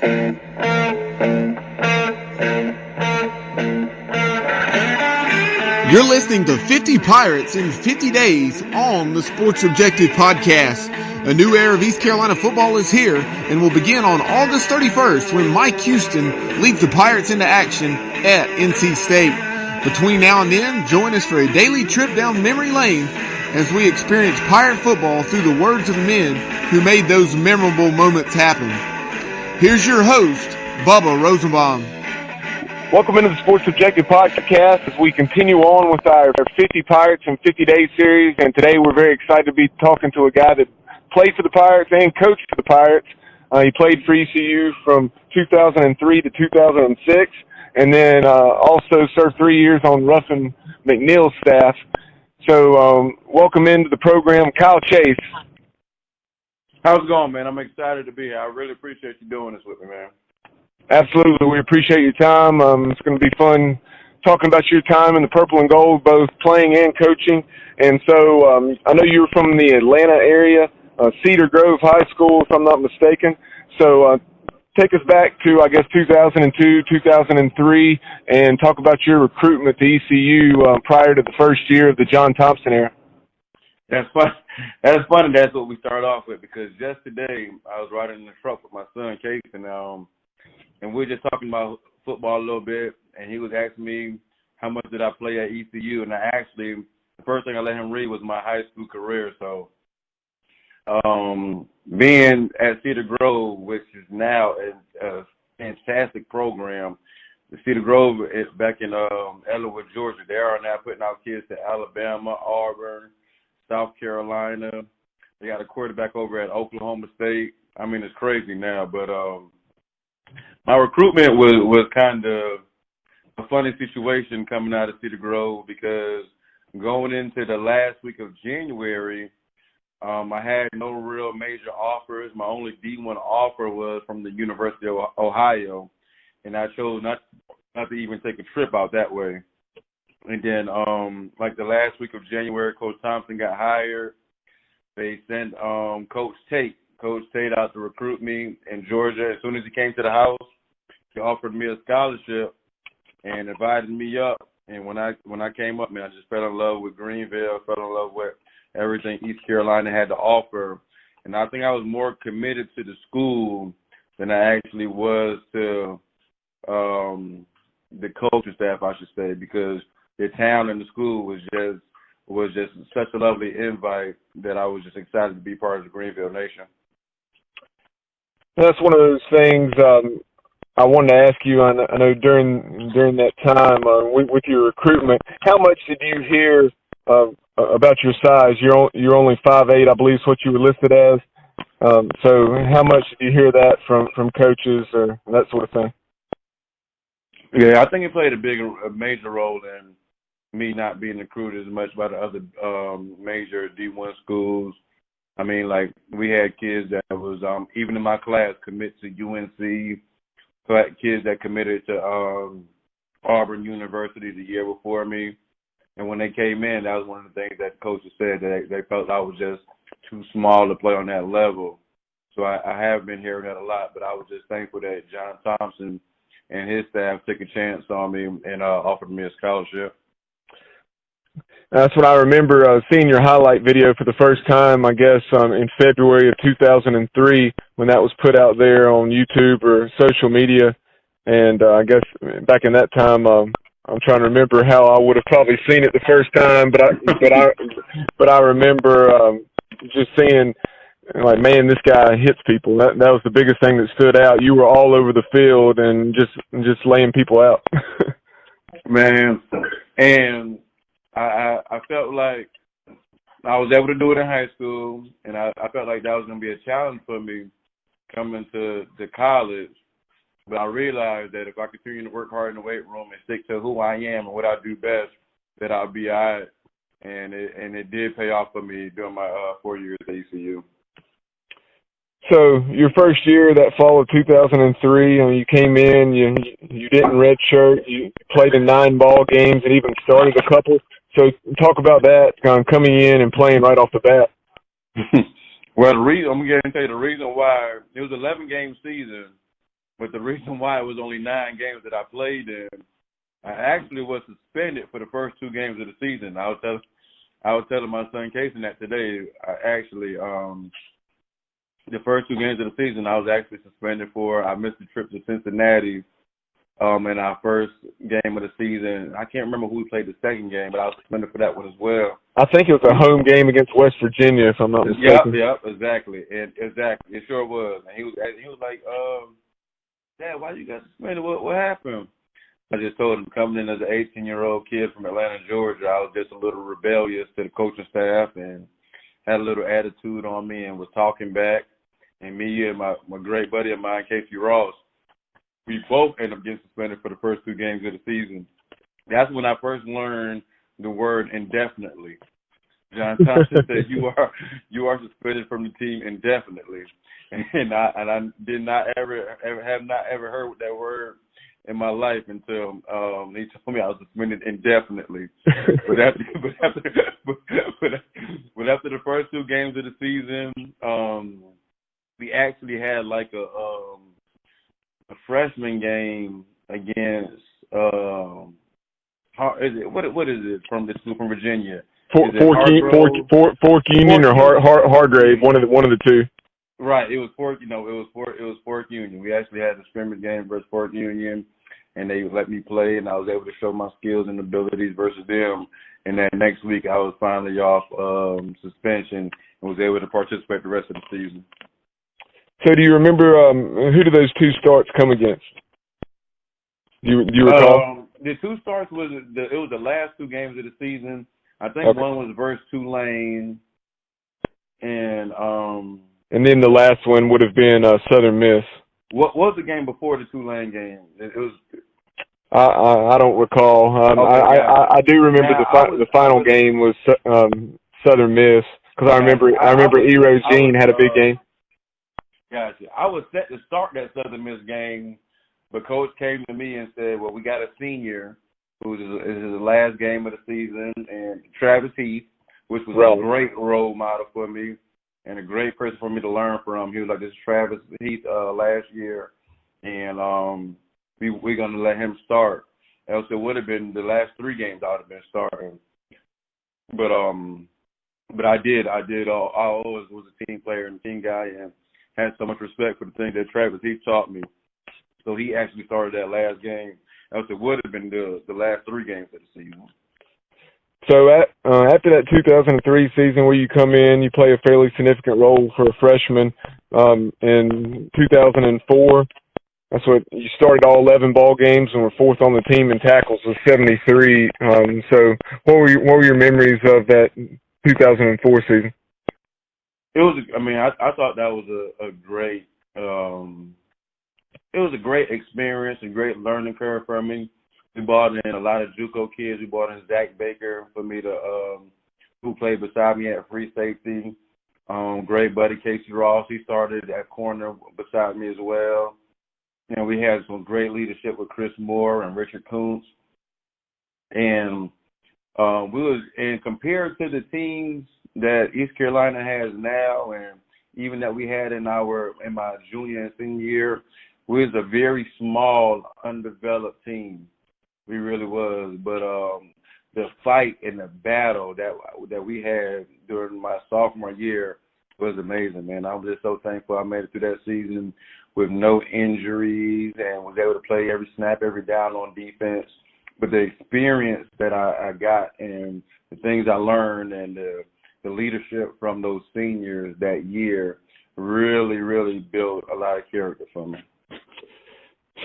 You're listening to 50 Pirates in 50 Days on the Sports Objective Podcast. A new era of East Carolina football is here and will begin on August 31st when Mike Houston leads the Pirates into action at NC State. Between now and then, join us for a daily trip down memory lane as we experience Pirate football through the words of the men who made those memorable moments happen. Here's your host, Bubba Rosenbaum. Welcome into the Sports Objective Podcast as we continue on with our 50 Pirates in 50 Days series. And today we're very excited to be talking to a guy that played for the Pirates and coached for the Pirates. He played for ECU from 2003 to 2006, and then also served 3 years on Ruff and McNeil's staff. So welcome into the program, Kyle Chase. How's it going, man? I'm excited to be here. I really appreciate you doing this with me, man. Absolutely. We appreciate your time. It's going to be fun talking about your time in the purple and gold, both playing and coaching. And so I know you were from the Atlanta area, Cedar Grove High School, if I'm not mistaken. So take us back to, I guess, 2002, 2003, and talk about your recruitment to ECU prior to the first year of the John Thompson era. That's fun. That's funny. That's what we start off with, because just today I was riding in the truck with my son, Casey, and we were just talking about football a little bit, and he was asking me how much did I play at ECU, and the first thing I let him read was my high school career. So being at Cedar Grove, which is now a fantastic program, the Cedar Grove is back in Ellenwood, Georgia. They are now putting out kids to Alabama, Auburn, South Carolina. They got a quarterback over at Oklahoma State. I mean, it's crazy now, but my recruitment was kind of a funny situation coming out of Cedar Grove, because going into the last week of January, I had no real major offers. My only D1 offer was from the University of Ohio, and I chose not to even take a trip out that way. And then, like the last week of January, Coach Thompson got hired. They sent Coach Tate out to recruit me in Georgia. As soon as he came to the house, he offered me a scholarship and invited me up. And when I came up, man, I just fell in love with Greenville, fell in love with everything East Carolina had to offer. And I think I was more committed to the school than I actually was to the coaching staff, I should say, because the town and the school was just such a lovely invite that I was just excited to be part of the Greenville Nation. That's one of those things I wanted to ask you. I know during that time with your recruitment, how much did you hear about your size? You're only 5'8", I believe is what you were listed as. So how much did you hear that from coaches or that sort of thing? Yeah, I think it played a major role in me not being recruited as much by the other major D1 schools. I mean, like, we had kids that was, even in my class, commit to UNC, kids that committed to Auburn University the year before me. And when they came in, that was one of the things that coaches said, that they felt I was just too small to play on that level. So I have been hearing that a lot, but I was just thankful that John Thompson and his staff took a chance on me and offered me a scholarship. That's what I remember seeing your highlight video for the first time, I guess, in February of 2003 when that was put out there on YouTube or social media. And I guess back in that time, I'm trying to remember how I would have probably seen it the first time, but I remember just seeing, like, man, this guy hits people. That was the biggest thing that stood out. You were all over the field and just laying people out. Man, and I felt like I was able to do it in high school, and I felt like that was going to be a challenge for me coming to college. But I realized that if I continue to work hard in the weight room and stick to who I am and what I do best, that I'll be all right. And it did pay off for me during my 4 years at ECU. So your first year, that fall of 2003, you came in, you didn't redshirt, you played in 9 ball games and even started a couple. So talk about that, coming in and playing right off the bat. Well, I'm going to tell you the reason why. It was an 11-game season, But the reason why it was only 9 games that I played in, I actually was suspended for the first 2 games of the season. I was telling my son Casey that today. I actually the first 2 games of the season I was actually suspended for. I missed the trip to Cincinnati in our first game of the season. I can't remember who we played the second game, but I was suspended for that one as well. I think it was a home game against West Virginia, if I'm not mistaken. Yep, exactly. Exactly. It sure was. And he was like, Dad, why you got suspended? What happened? I just told him, coming in as an 18-year-old kid from Atlanta, Georgia, I was just a little rebellious to the coaching staff and had a little attitude on me and was talking back. And me and my great buddy of mine, Casey Ross, we both ended up getting suspended for the first 2 games of the season. That's when I first learned the word indefinitely. John Thompson said, "You are suspended from the team indefinitely," and I did not ever heard that word in my life until he told me I was suspended indefinitely. but after the first 2 games of the season, we actually had like a freshman game against what is it from Virginia? Fork Union or Hargrave, one of the 2. Right, it was Fork Union. We actually had a scrimmage game versus Fork Union, and they let me play, and I was able to show my skills and abilities versus them. And then next week, I was finally off suspension and was able to participate the rest of the season. So, do you remember who did those 2 starts come against? Do you recall? The 2 starts was the last 2 games of the season. I think one was versus Tulane, and then the last one would have been Southern Miss. What was the game before the Tulane game? It was. I don't recall. I do remember the final game was Southern Miss because I remember Eros Jean had a big game. Gotcha. I was set to start that Southern Miss game, but Coach came to me and said, "Well, we got a senior who is the last game of the season, and Travis Heath, which was a great role model for me and a great person for me to learn from. He was like, this is Travis Heath last year, and we're going to let him start. Else it would have been the last 3 games I would have been starting. But I did. I always was a team player and a team guy and had so much respect for the things that Travis Heath taught me. So he actually started that last game. Else it would have been the last 3 games of the season. So after that 2003 season where you come in, you play a fairly significant role for a freshman. In 2004, that's what you started all 11 ball games and were 4th on the team in tackles with 73. So what were your memories of that 2004 season? It was. I mean, I thought that was a great. It was a great experience, a great learning curve for me. We brought in a lot of JUCO kids. We brought in Zach Baker for me to, who played beside me at free safety. Great buddy Casey Ross. He started at corner beside me as well. And we had some great leadership with Chris Moore and Richard Kuntz. And compared to the teams that East Carolina has now, and even that we had in my junior and senior year, we was a very small, undeveloped team. We really was. But the fight and the battle that we had during my sophomore year was amazing, man. I was just so thankful I made it through that season with no injuries and was able to play every snap, every down on defense. But the experience that I got and the things I learned and the leadership from those seniors that year really, really built a lot of character for me.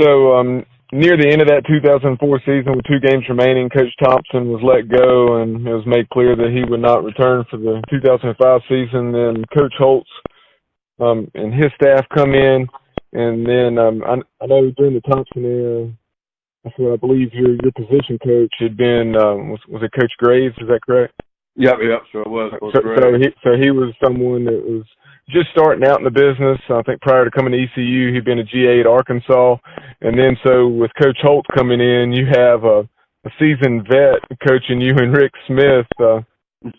So near the end of that 2004 season with 2 games remaining, Coach Thompson was let go, and it was made clear that he would not return for the 2005 season. Then Coach Holtz and his staff come in, and then I know during the Thompson era, that's what I believe your position coach had been, was it Coach Graves, is that correct? Yep, sure it was. So he was someone that was just starting out in the business. I think prior to coming to ECU, he'd been a GA at Arkansas. And then so with Coach Holt coming in, you have a seasoned vet coaching you and Rick Smith.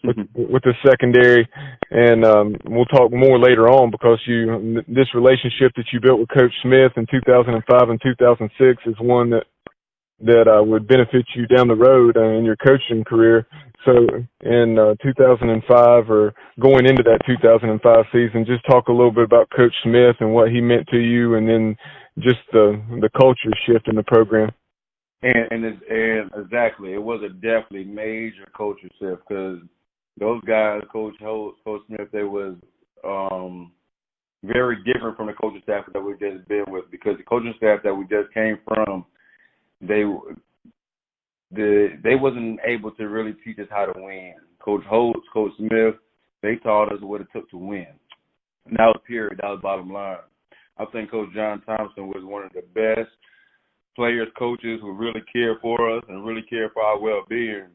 with the secondary, and we'll talk more later on because this relationship that you built with Coach Smith in 2005 and 2006 is one that would benefit you down the road in your coaching career. So in 2005 or going into that 2005 season, just talk a little bit about Coach Smith and what he meant to you, and then just the culture shift in the program. And exactly, it was a definitely major culture shift because those guys, Coach Holt, Coach Smith, they was very different from the coaching staff that we just been with, because the coaching staff that we just came from, they wasn't able to really teach us how to win. Coach Holt, Coach Smith, they taught us what it took to win. And that was period. That was bottom line. I think Coach John Thompson was one of the best players, coaches who really cared for us and really cared for our well-being.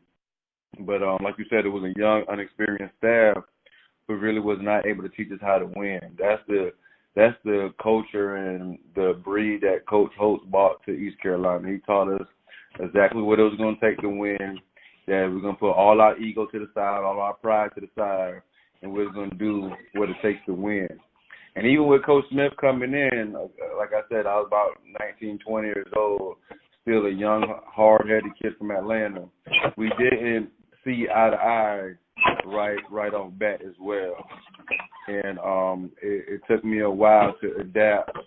But like you said, it was a young, unexperienced staff who really was not able to teach us how to win. That's the culture and the breed that Coach Holtz brought to East Carolina. He taught us exactly what it was going to take to win, that we're going to put all our ego to the side, all our pride to the side, and we're going to do what it takes to win. And even with Coach Smith coming in, like I said, I was about 19, 20 years old, still a young, hard-headed kid from Atlanta. We didn't see eye to eye right off bat as well. And it took me a while to adapt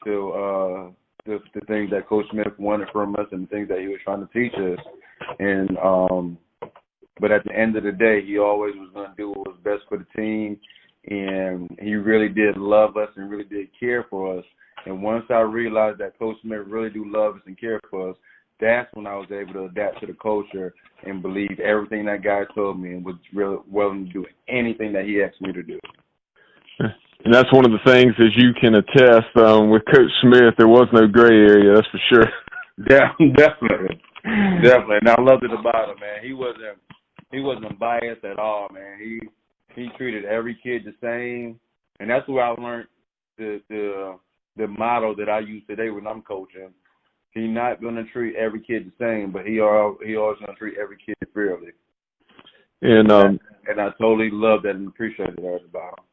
to the things that Coach Smith wanted from us and the things that he was trying to teach us. And but at the end of the day, he always was going to do what was best for the team. And he really did love us and really did care for us. And once I realized that Coach Smith really do love us and care for us, that's when I was able to adapt to the culture and believe everything that guy told me and was really willing to do anything that he asked me to do. And that's one of the things, as you can attest, with Coach Smith, there was no gray area, that's for sure. Yeah, definitely. And I loved it about him, man. He wasn't biased at all, man. He treated every kid the same, and that's where I learned the motto that I use today when I'm coaching. He's not going to treat every kid the same, but he always going to treat every kid fairly. And I totally love that and appreciate that about him.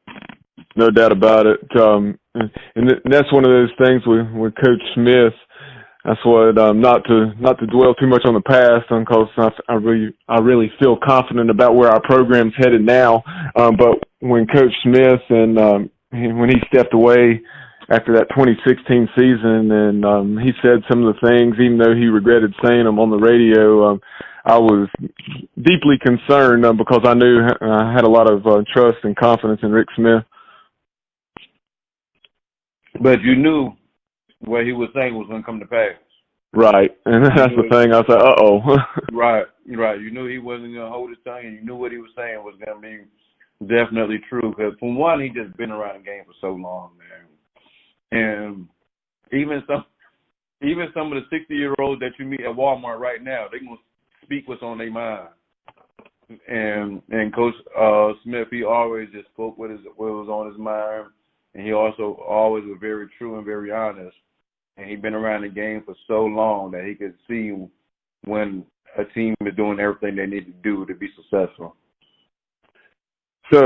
No doubt about it. And that's one of those things with Coach Smith. That's what not to dwell too much on the past, because I really feel confident about where our program's headed now. But when Coach Smith and when he stepped away after that 2016 season, and he said some of the things, even though he regretted saying them on the radio, I was deeply concerned because I knew I had a lot of trust and confidence in Rick Smith. But you knew what he was saying was going to come to pass. Right, and that's the thing. I said, uh-oh. Right. You knew he wasn't going to hold his tongue, and you knew what he was saying was going to be definitely true. Because, for one, he just been around the game for so long, man. And even some of the 60-year-olds that you meet at Walmart right now, they're going to speak what's on their mind. And Coach Smith, he always just spoke what was on his mind. And he also always was very true and very honest. And he'd been around the game for so long that he could see when a team is doing everything they need to do to be successful. So,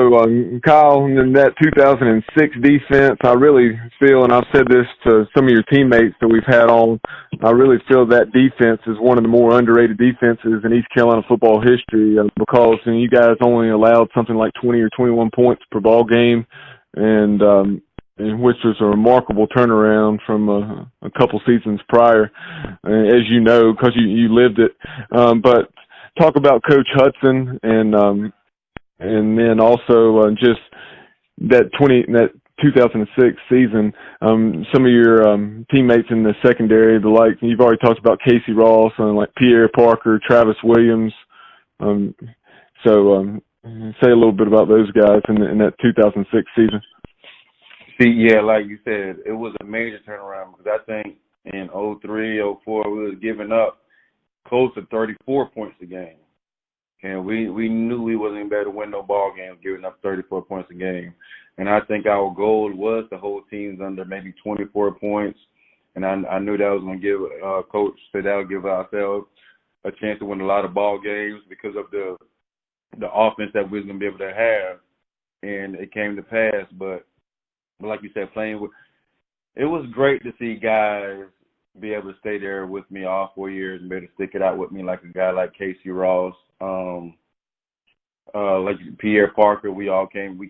Kyle, in that 2006 defense, I really feel, and I've said this to some of your teammates that we've had on, I really feel that defense is one of the more underrated defenses in East Carolina football history because you guys only allowed something like 20 or 21 points per ball game, and which was a remarkable turnaround from a couple seasons prior, as you know, because you lived it. But talk about Coach Hudson and then also just that 2006 season. Some of your teammates in the secondary, you've already talked about Casey Ross and like Pierre Parker, Travis Williams. So say a little bit about those guys in that 2006 season. See, yeah, like you said, it was a major turnaround because I think in 03, 04, we was giving up close to 34 points a game. And we knew we wasn't even better to win no ball games giving up 34 points a game. And I think our goal was to hold teams under maybe 24 points. And I knew that was going to give Coach said that would give ourselves a chance to win a lot of ball games because of the the offense that we was gonna be able to have, and it came to pass. But like you said, it was great to see guys be able to stay there with me all 4 years and be able to stick it out with me, like a guy like Casey Ross, like Pierre Parker. We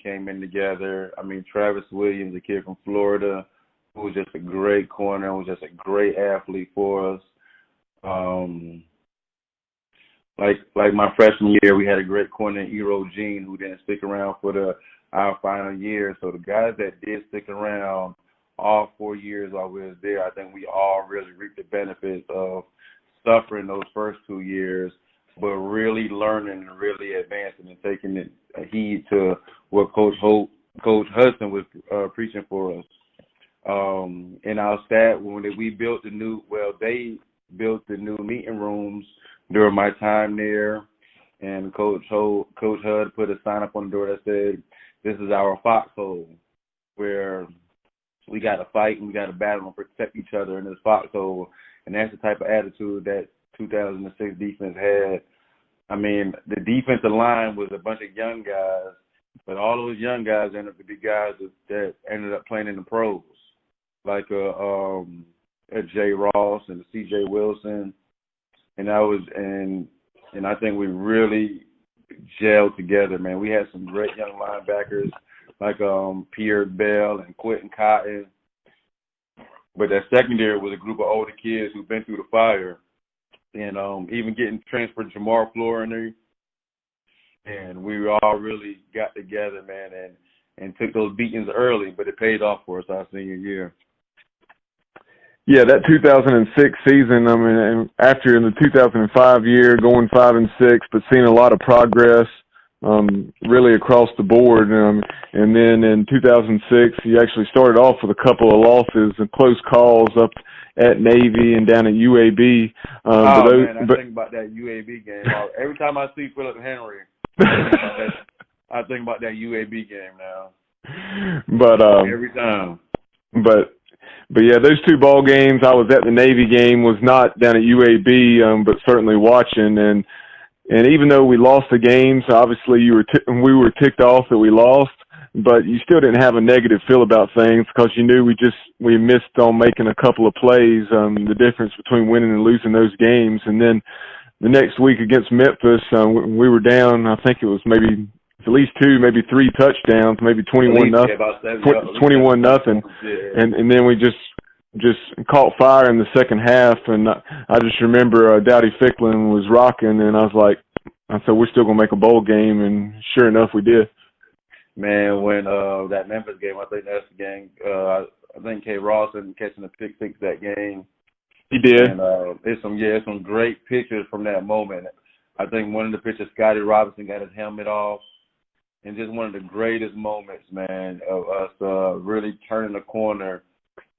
came in together. I mean, Travis Williams, a kid from Florida, who was just a great corner, was just a great athlete for us. Like my freshman year, we had a great corner, Ero Jean, who didn't stick around for our final year. So the guys that did stick around all 4 years while we was there, I think we all really reaped the benefits of suffering those first 2 years, but really learning and really advancing and taking heed to what Coach Hudson was preaching for us. In our staff, when they built the new meeting rooms during my time there, and Coach Hud put a sign up on the door that said, "This is our foxhole, where we got to fight and we got to battle and protect each other in this foxhole." And that's the type of attitude that 2006 defense had. I mean, the defensive line was a bunch of young guys, but all those young guys ended up to be guys that ended up playing in the pros, like a Jay Ross and C.J. Wilson, and I think we really gelled together, man. We had some great young linebackers like Pierre Bell and Quentin Cotton, but that secondary was a group of older kids who've been through the fire, and even getting transferred Jamar Flournoy, and we all really got together, man, and took those beatings early, but it paid off for us our senior year. Yeah, that 2006 season, I mean, and after in the 2005 year, going 5-6, but seeing a lot of progress, really across the board. And then in 2006, you actually started off with a couple of losses and close calls up at Navy and down at UAB. I think about that UAB game. Every time I see Philip Henry, I think about that UAB game now. But every time. But yeah, those two ball games, I was at the Navy game, was not down at UAB, but certainly watching. And even though we lost the games, obviously we were ticked off that we lost, but you still didn't have a negative feel about things because you knew we missed on making a couple of plays, the difference between winning and losing those games. And then the next week against Memphis, we were down, I think it was maybe at least 2, maybe 3 touchdowns, maybe 21-0, 21-0, and then we just caught fire in the second half, and I just remember Dowdy Ficklin was rocking, and I said, we're still gonna make a bowl game, and sure enough, we did. Man, when that Memphis game, I think that's the game. I think K. Ross ended up catching a pick 6 that game. He did. And it's some great pictures from that moment. I think one of the pictures, Scotty Robinson got his helmet off. And just one of the greatest moments, man, of us really turning the corner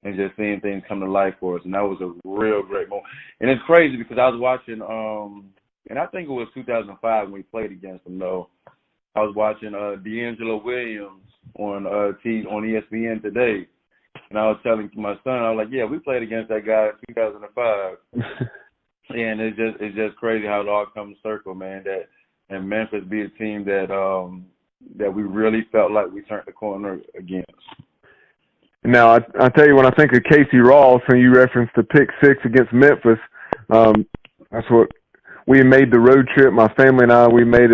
and just seeing things come to life for us. And that was a real great moment. And it's crazy because I was watching, and I think it was 2005 when we played against them, though. I was watching D'Angelo Williams on ESPN today. And I was telling my son, I was like, yeah, we played against that guy in 2005. And it's just crazy how it all comes circle, man, and Memphis be a team that we really felt like we turned the corner against. Now, I tell you, when I think of Casey Ross, and you referenced the pick 6 against Memphis, that's what we made the road trip. My family and I, we made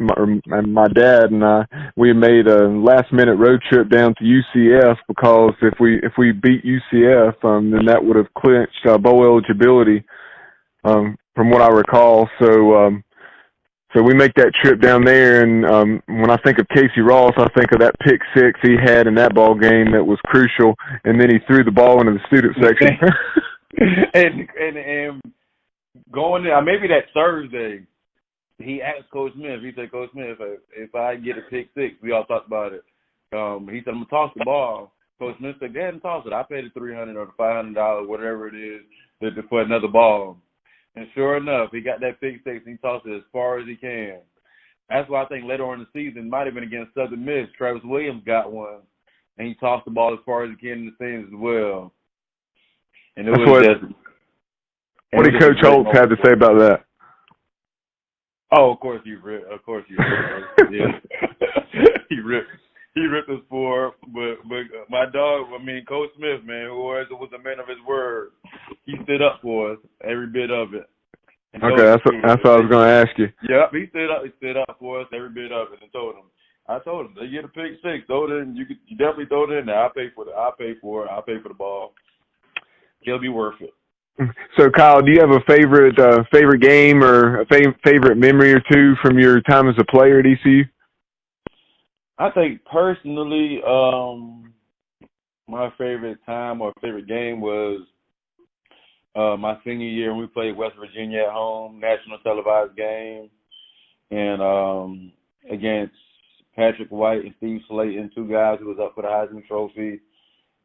my dad and I, we made a last-minute road trip down to UCF because if we beat UCF, then that would have clinched bowl eligibility, from what I recall. So we make that trip down there, and when I think of Casey Ross, I think of that pick 6 he had in that ball game that was crucial, and then he threw the ball into the student section. and going there, maybe that Thursday, he asked Coach Smith. He said, "Coach Smith, if I get a pick 6," we all talked about it. He said, "I'm gonna toss the ball." Coach Smith said, "Go ahead and toss it. I paid the $300 or the $500, whatever it is, for another ball." And sure enough, he got that pick 6 and he tossed it as far as he can. That's why I think later on in the season, might have been against Southern Miss, Travis Williams got one, and he tossed the ball as far as he can in the stands as well. And it was what did Coach Holtz have to say about that? Oh, of course he ripped. Of course he ripped. Yeah, he ripped us for. But my dog, Coach Smith, man, who was a man of his word, he stood up for us every bit of it. Okay, that's what I was going to ask you. Yep, he stood up for us every bit of it, and I told him, they get a pick six, throw it in. You definitely throw it in there. I'll pay for the ball. He'll be worth it. So, Kyle, do you have a favorite game or a favorite memory or two from your time as a player at ECU? I think personally, my favorite time or favorite game was my senior year when we played West Virginia at home, national televised game, and against Patrick White and Steve Slayton, two guys who was up for the Heisman Trophy.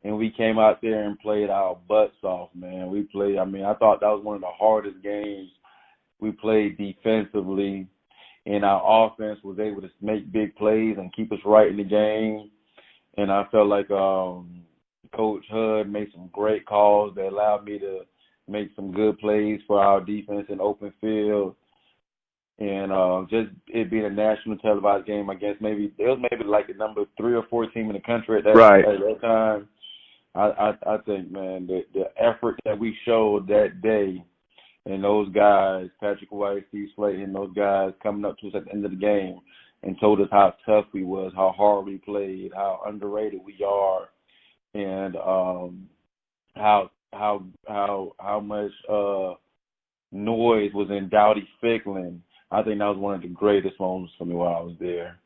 And we came out there and played our butts off, man. I thought that was one of the hardest games. We played defensively, and our offense was able to make big plays and keep us right in the game. And I felt like Coach Hud made some great calls that allowed me to make some good plays for our defense in open field. And just it being a national televised game, I guess maybe like the number 3 or 4 team in the country at that time. I think, man, the effort that we showed that day, and those guys, Patrick White, Steve Slayton, those guys coming up to us at the end of the game and told us how tough we was, how hard we played, how underrated we are, and how much noise was in Dowdy Ficklin. I think that was one of the greatest moments for me while I was there.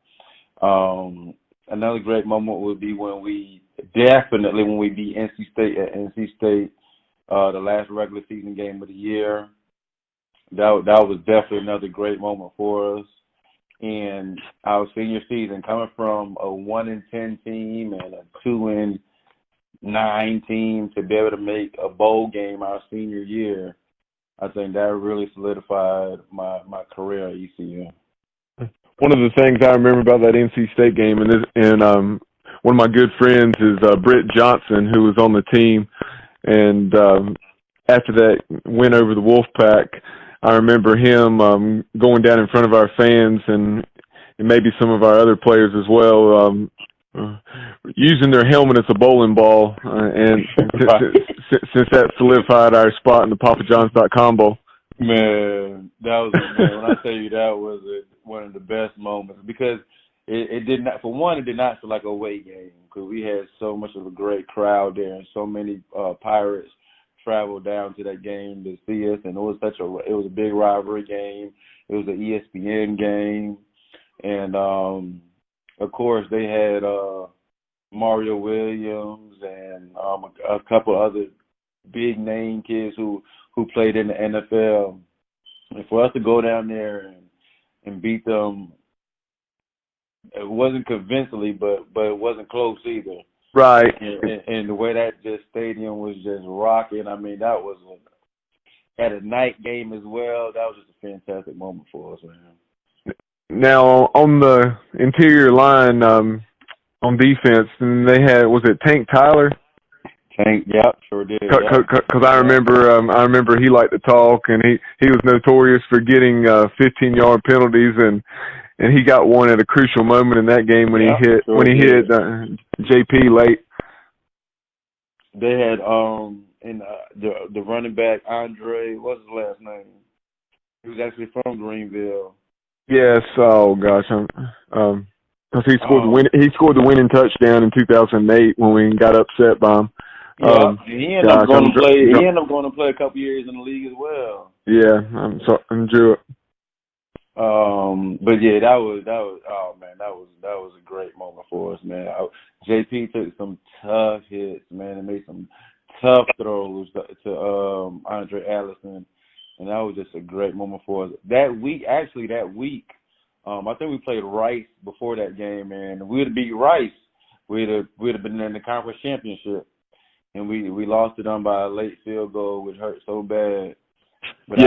Another great moment would be when we beat NC State at NC State, the last regular season game of the year. That was definitely another great moment for us. And our senior season, coming from a 1-10 team and a 2-9 team to be able to make a bowl game our senior year, I think that really solidified my career at ECU. One of the things I remember about that NC State game, and one of my good friends is Britt Johnson, who was on the team. And after that win over the Wolfpack, I remember him going down in front of our fans and maybe some of our other players as well, using their helmet as a bowling ball. And since that solidified our spot in the PapaJohns.com Bowl. Man, when I tell you that was one of the best moments, because it did not feel like a away game, because we had so much of a great crowd there and so many Pirates traveled down to that game to see us, and it was a big rivalry game. It was an ESPN game, and of course they had Mario Williams and a couple other big name kids who played in the NFL, and for us to go down there and beat them, it wasn't convincingly, but it wasn't close either. Right. And the way that stadium was just rocking, that was at a night game as well. That was just a fantastic moment for us, man. Now, on the interior line, on defense, and they had, was it Tank Tyler? Tank, yeah, sure did. Because I remember he liked to talk, and he was notorious for getting 15-yard penalties, and he got one at a crucial moment in that game when he hit JP late. They had the running back Andre, what's his last name? He was actually from Greenville. Yes. Oh gosh. Because he scored the winning touchdown in 2008 when we got upset by him. Yeah, he ended up going to play a couple years in the league as well. Yeah, I drew it. But yeah, that was a great moment for us, man. JP took some tough hits, man, and made some tough throws to Andre Allison, and that was just a great moment for us. That week, I think we played Rice before that game, man. We'd have beat Rice, we'd have been in the conference championship, and we lost to them by a late field goal, which hurt so bad. But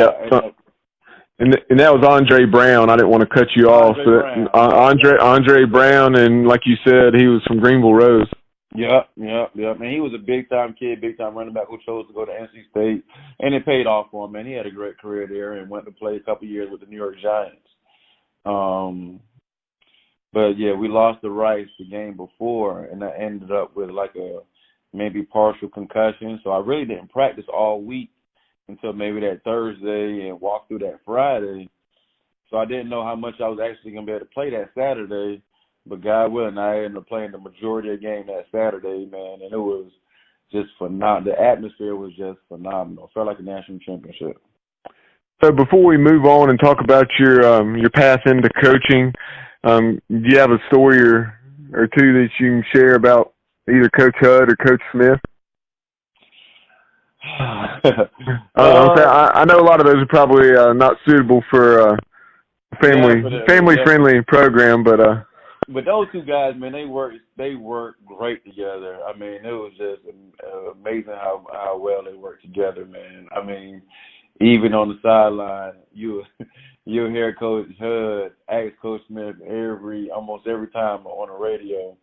and that was Andre Brown. I didn't want to cut you off. Andre Brown, and like you said, he was from Greenville Rose. Yep. And he was a big-time kid, big-time running back who chose to go to NC State, and it paid off for him, man. He had a great career there and went to play a couple years with the New York Giants. But yeah, we lost the Rice the game before, and I ended up with like a maybe partial concussion. So I really didn't practice all week until maybe that Thursday and walk through that Friday. So I didn't know how much I was actually going to be able to play that Saturday. But God willing, I ended up playing the majority of the game that Saturday, man, and it was just phenomenal. The atmosphere was just phenomenal. It felt like a national championship. So before we move on and talk about your path into coaching, do you have a story or two that you can share about either Coach Hudd or Coach Smith? I know a lot of those are probably not suitable for family-friendly program, but those two guys, man, they work great together. I mean, it was just amazing how well they work together, man. I mean, even on the sideline, you'll hear Coach Hudd ask Coach Smith almost every time on the radio.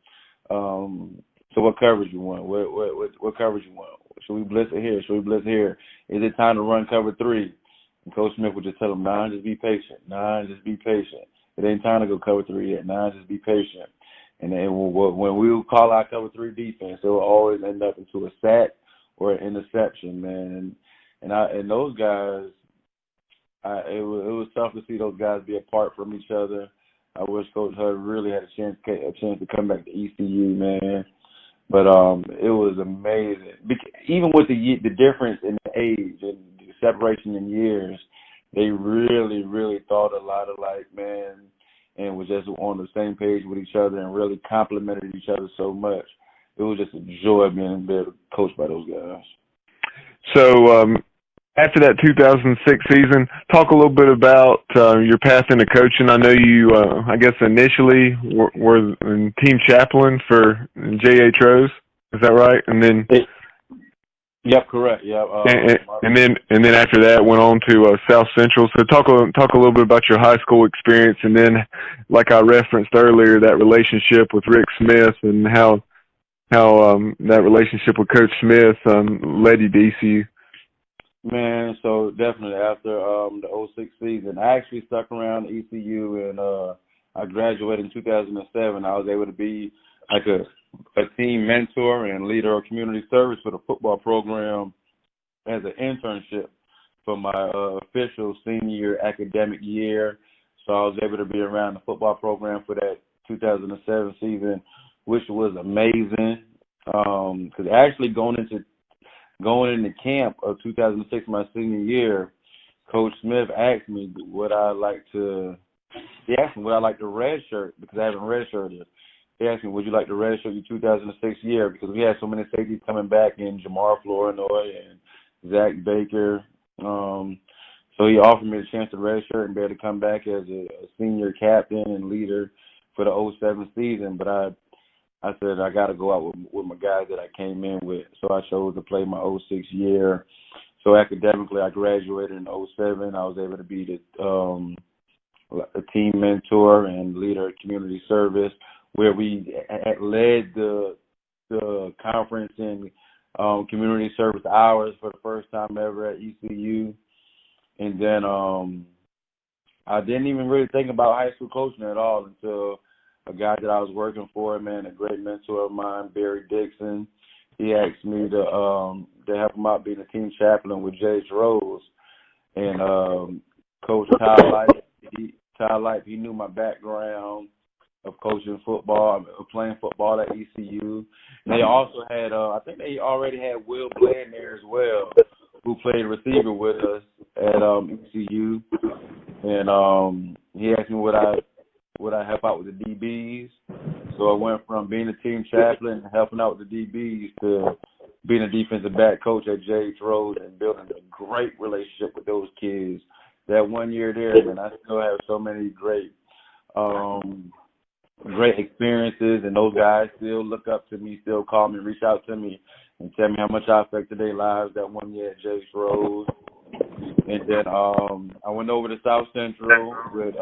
So what coverage you want? What coverage you want? Should we blitz it here? Should we blitz here? Is it time to run cover 3? And Coach Smith would just tell him, "Nah, just be patient. Nah, just be patient. It ain't time to go cover 3 yet. Nah, just be patient." And then when we would call our cover 3 defense, it will always end up into a sack or an interception, man. And those guys, it was tough to see those guys be apart from each other. I wish Coach Hudd really had a chance to come back to ECU, man. But it was amazing. Even with the difference in the age and the separation in years, they really, really thought a lot alike, man, and was just on the same page with each other and really complimented each other so much. It was just a joy being able to coach by those guys. So after that 2006 season, talk a little bit about your path into coaching. I know you, I guess initially were team chaplain for J.H. Rose. Is that right? And then, yep, correct. Yep. And then after that, went on to South Central. So talk a little bit about your high school experience, and then, like I referenced earlier, that relationship with Rick Smith and how that relationship with Coach Smith led you to ECU. Man, so definitely after the 06 season, I actually stuck around ECU, and I graduated in 2007. I was able to be like a team mentor and leader of community service for the football program as an internship for my official senior academic year. So I was able to be around the football program for that 2007 season, which was amazing. Because actually going into camp of 2006, my senior year, Coach Smith asked me would I like to redshirt, because I haven't redshirted. He asked me, would you like to redshirt your 2006 year? Because we had so many safeties coming back in Jamar Flournoy and Zach Baker. So he offered me the chance to redshirt and be able to come back as a senior captain and leader for the 07 season. But I said I got to go out with my guys that I came in with. So I chose to play my 06 year. So academically, I graduated in 07. I was able to be a team mentor and leader of community service, where we led the conference in community service hours for the first time ever at ECU. And then I didn't even really think about high school coaching at all until a guy that I was working for, man, a great mentor of mine, Barry Dixon. He asked me to help him out being a team chaplain with J.H. Rose. And Coach Ty Light, he knew my background of coaching football, playing football at ECU. And they also had, I think they already had Will Bland there as well, who played receiver with us at ECU. And he asked me would I help out with the DBs. So I went from being a team chaplain and helping out with the DBs to being a defensive back coach at J.H. Rose and building a great relationship with those kids. That 1 year there, and I still have so many great experiences, and those guys still look up to me, still call me, reach out to me, and tell me how much I affected their lives that 1 year at J.H. Rose. And then I went over to South Central with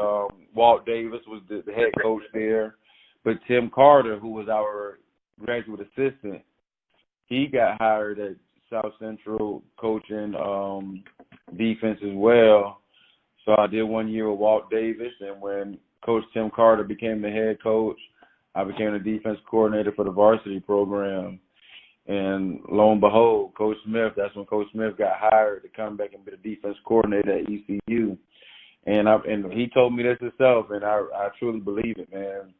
Walt Davis was the head coach there. But Tim Carter, who was our graduate assistant, he got hired at South Central coaching defense as well. So I did 1 year with Walt Davis, and when Coach Tim Carter became the head coach, I became the defense coordinator for the varsity program. And lo and behold, that's when Coach Smith got hired to come back and be the defense coordinator at ECU. And he told me this himself, and I truly believe it, man.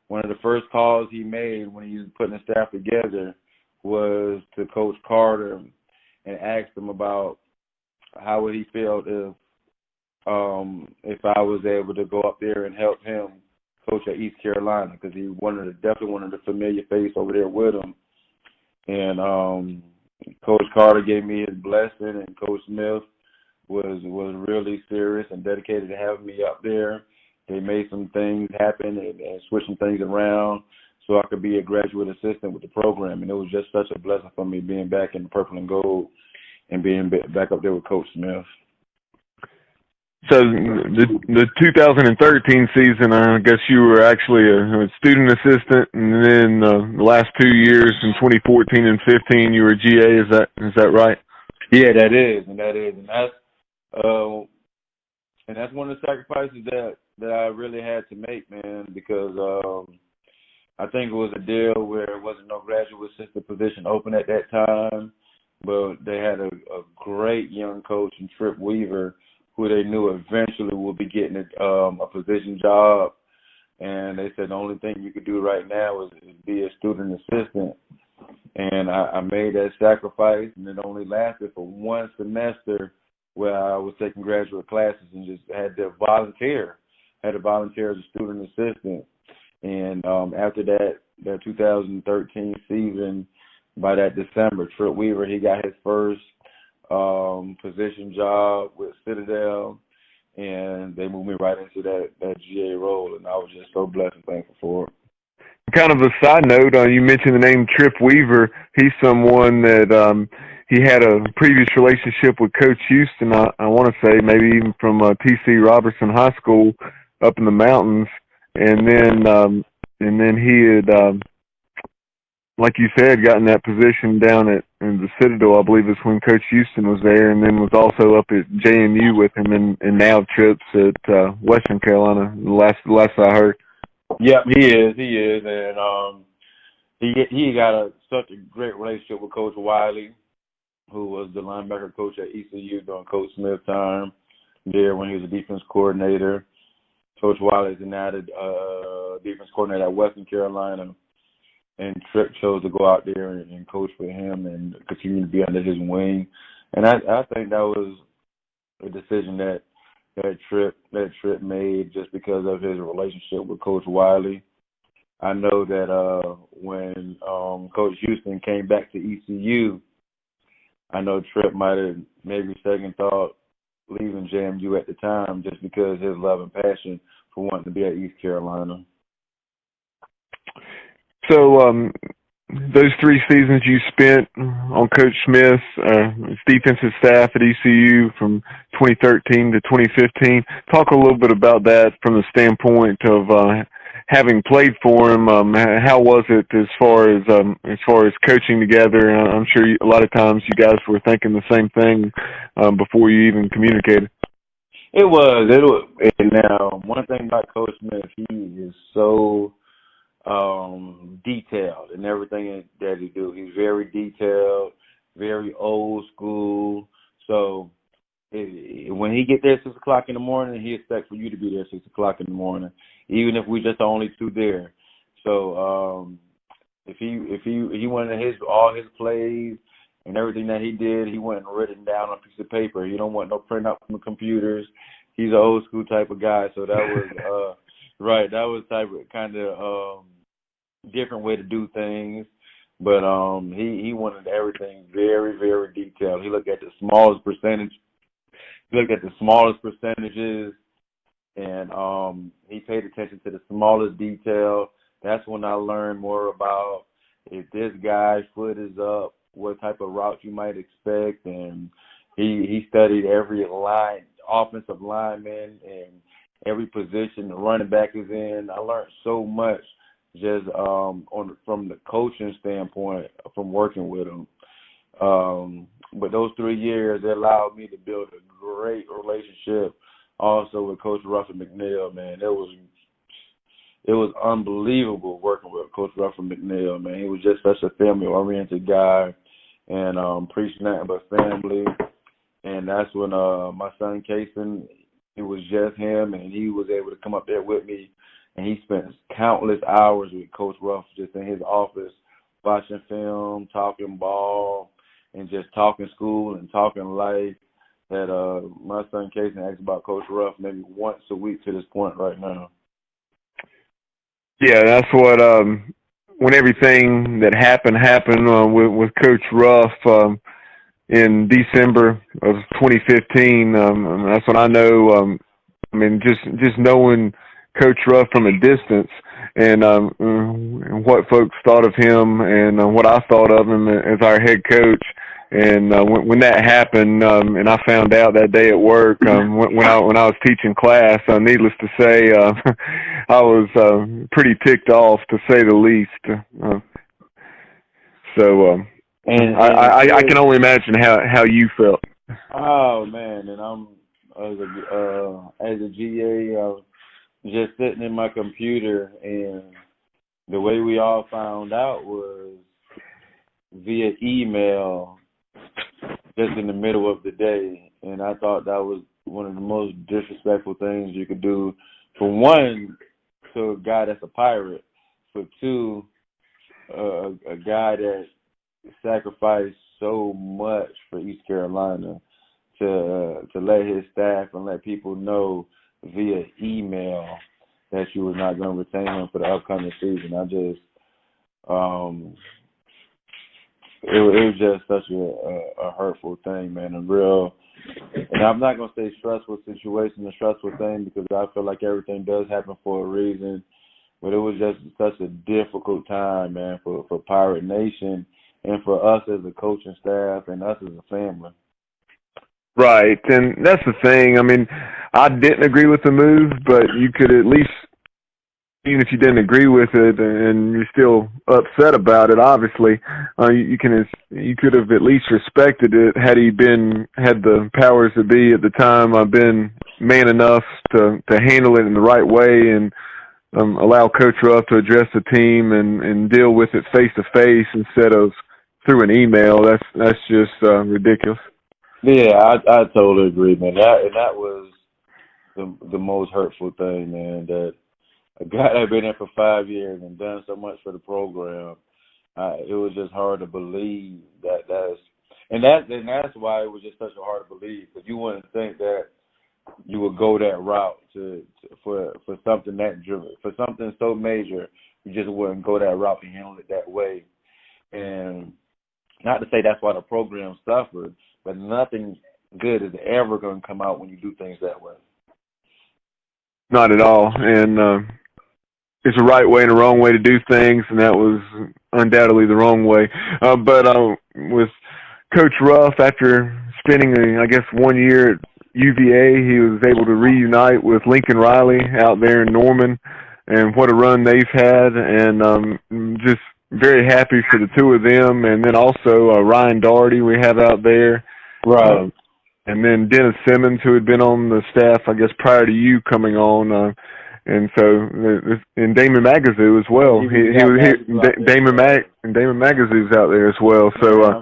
One of the first calls he made when he was putting the staff together was to Coach Carter and asked him about how would he feel if I was able to go up there and help him coach at East Carolina, because he definitely wanted a familiar face over there with him. And Coach Carter gave me his blessing, and Coach Smith was really serious and dedicated to having me up there. They made some things happen and switched some things around so I could be a graduate assistant with the program. And it was just such a blessing for me being back in the purple and gold and being back up there with Coach Smith. So the 2013 season, I guess you were actually a student assistant, and then the last 2 years in 2014 and 15, you were GA. Is that right? Yeah, that is, and that's one of the sacrifices that I really had to make, man, because I think it was a deal where there wasn't no graduate assistant position open at that time, but they had a great young coach in Trip Weaver, who they knew eventually would be getting a position job. And they said the only thing you could do right now is be a student assistant. And I made that sacrifice, and it only lasted for one semester where I was taking graduate classes and just had to volunteer. Had to volunteer as a student assistant. And after that 2013 season, by that December, Trip Weaver, he got his first position job with Citadel, and they moved me right into that GA role, and I was just so blessed and thankful for it. Kind of a side note, you mentioned the name Trip Weaver. He's someone that he had a previous relationship with Coach Houston, I want to say, maybe even from T.C. Robertson High School up in the mountains, and then he had like you said, got in that position down in the Citadel, I believe is when Coach Houston was there, and then was also up at JMU with him, and now trips at Western Carolina. The last I heard. Yep, he is, and he got such a great relationship with Coach Wiley, who was the linebacker coach at ECU during Coach Smith's time there when he was a defense coordinator. Coach Wiley is now the defense coordinator at Western Carolina. And Tripp chose to go out there and coach with him and continue to be under his wing. And I think that was a decision that Tripp made just because of his relationship with Coach Wiley. I know that when Coach Houston came back to ECU, I know Tripp might have maybe second thought leaving JMU at the time just because his love and passion for wanting to be at East Carolina. So those 3 seasons you spent on Coach Smith's defensive staff at ECU from 2013 to 2015, talk a little bit about that from the standpoint of having played for him. How was it as far as coaching together? I'm sure a lot of times you guys were thinking the same thing before you even communicated. It was. And now, one thing about Coach Smith, he is so detailed in everything that he do. He's very detailed, very old school. So when he get there at 6 o'clock in the morning, he expects for you to be there at 6 o'clock in the morning, even if we just the only 2 there. So if he wanted all his plays and everything that he did, he went and written down on a piece of paper. He don't want no print out from the computers. He's an old school type of guy. So that was right. That was kind of different way to do things, but he wanted everything very, very detailed. He looked at the smallest percentage. He looked at the smallest percentages, and he paid attention to the smallest detail. That's when I learned more about if this guy's foot is up, what type of route you might expect, and he studied every offensive lineman and every position the running back is in. I learned so much just from the coaching standpoint from working with him. But those 3 years, they allowed me to build a great relationship also with Coach Ruff and McNeil, man. It was it was unbelievable working with Coach Ruff McNeil, man. He was just such a family-oriented guy and preached nothing but family. And that's when my son Kason, it was just him, and he was able to come up there with me. And he spent countless hours with Coach Ruff just in his office, watching film, talking ball, and just talking school and talking life. That my son Kason asks about Coach Ruff maybe once a week to this point right now. Yeah, that's what when everything that happened with Coach Ruff in December of 2015. That's when I know. I mean, just knowing Coach Ruff from a distance and what folks thought of him and what I thought of him as our head coach. And when that happened, and I found out that day at work, when I was teaching class, needless to say, I was pretty ticked off, to say the least. And I can only imagine how you felt. Oh man, and I'm as a GA, I was just sitting in my computer, and the way we all found out was via email. Just in the middle of the day, and I thought that was one of the most disrespectful things you could do. For one, to a guy that's a pirate. For two, a guy that sacrificed so much for East Carolina to let his staff and let people know via email that you were not going to retain him for the upcoming season. I just It was just such a hurtful thing, man, and I'm not going to say stressful situation, a stressful thing, because I feel like everything does happen for a reason, but it was just such a difficult time, man, for Pirate Nation and for us as a coaching staff and us as a family. Right, and that's the thing. I mean, I didn't agree with the move, but you could at least, even if you didn't agree with it and you're still upset about it, obviously, you could have at least respected it had the powers that be at the time been man enough to handle it in the right way and allow Coach Ruff to address the team and deal with it face to face instead of through an email. That's just ridiculous. Yeah, I totally agree, man. That was the most hurtful thing, man. That a guy that had been there for 5 years and done so much for the program, it was just hard to believe that's why it was just such a hard to believe, because you wouldn't think that you would go that route for something for something so major. You just wouldn't go that route and handle it that way. And not to say that's why the program suffered, but nothing good is ever going to come out when you do things that way. Not at all. And it's a right way and a wrong way to do things, and that was undoubtedly the wrong way. But with Coach Ruff, after spending, I guess, 1 year at UVA, he was able to reunite with Lincoln Riley out there in Norman, and what a run they've had, and just very happy for the two of them. And then also Ryan Daugherty we have out there. Right. And then Dennis Simmons, who had been on the staff, I guess, prior to you coming on. And so, and Damon Magazoo as well. Damon Magazoo's out there as well. So,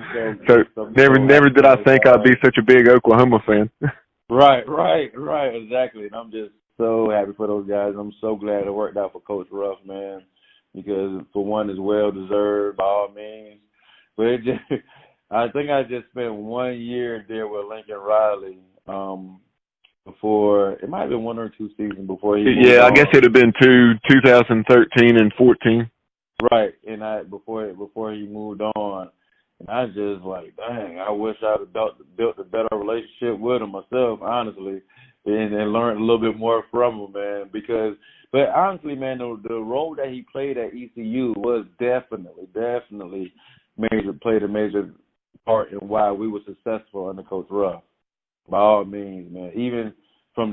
never did I think I'd be such a big Oklahoma fan. Right, exactly. And I'm just so happy for those guys. I'm so glad it worked out for Coach Ruff, man, because for one, it's well deserved by all means. But I think I just spent 1 year there with Lincoln Riley. Before, it might have been 1 or 2 seasons before he moved on. I guess it would have been 2013 and 14. Right, and before he moved on, and I just like, dang, I wish I'd have built a better relationship with him myself, honestly, and learned a little bit more from him, man. But honestly, man, the role that he played at ECU was definitely played a major part in why we were successful under Coach Ruff. By all means, man. Even from